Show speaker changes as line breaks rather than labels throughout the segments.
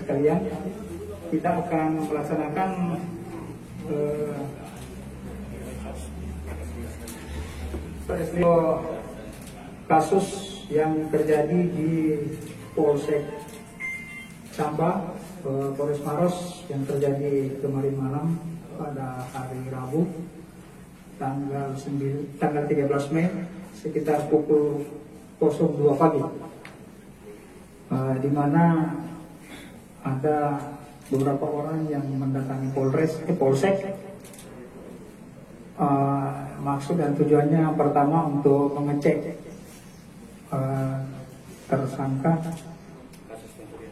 Sekalian, kita akan melaksanakan kasus yang terjadi di Polsek Camba, Polres Maros, yang terjadi kemarin malam pada hari Rabu tanggal 13 Mei sekitar pukul 02 pagi. Di mana ada beberapa orang yang mendatangi Polsek. Maksud dan tujuannya pertama untuk mengecek tersangka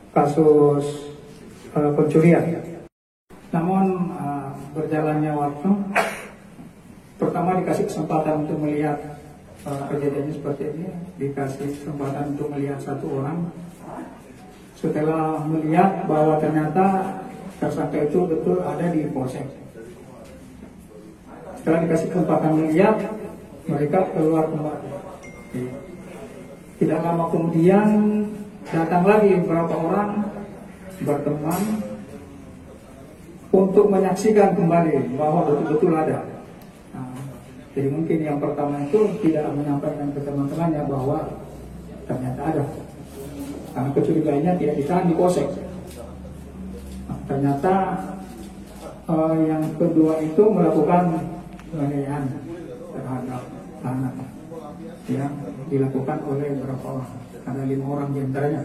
kasus pencurian. Namun berjalannya waktu, pertama dikasih kesempatan untuk melihat kejadiannya seperti ini, dikasih kesempatan untuk melihat satu orang. Setelah melihat bahwa ternyata tersangka itu betul ada di Polsek, setelah dikasih kesempatan melihat, mereka keluar kembali. Tidak lama kemudian datang lagi beberapa orang berteman untuk menyaksikan kembali bahwa betul-betul ada. Jadi mungkin yang pertama itu tidak menyampaikan ke teman-temannya bahwa ternyata ada, karena kecurigaannya tidak ditahan di Polsek. Ternyata yang kedua itu melakukan penganiayaan terhadap anak, yang dilakukan oleh beberapa orang. Ada 5 orang diantaranya.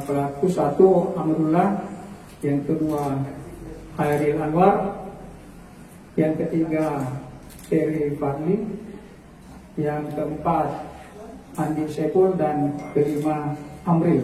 Pelaku satu Amrullah, yang kedua Hairil Anwar, yang ketiga Ferry Fadli, yang keempat Andi Sepul, dan kelima Amril.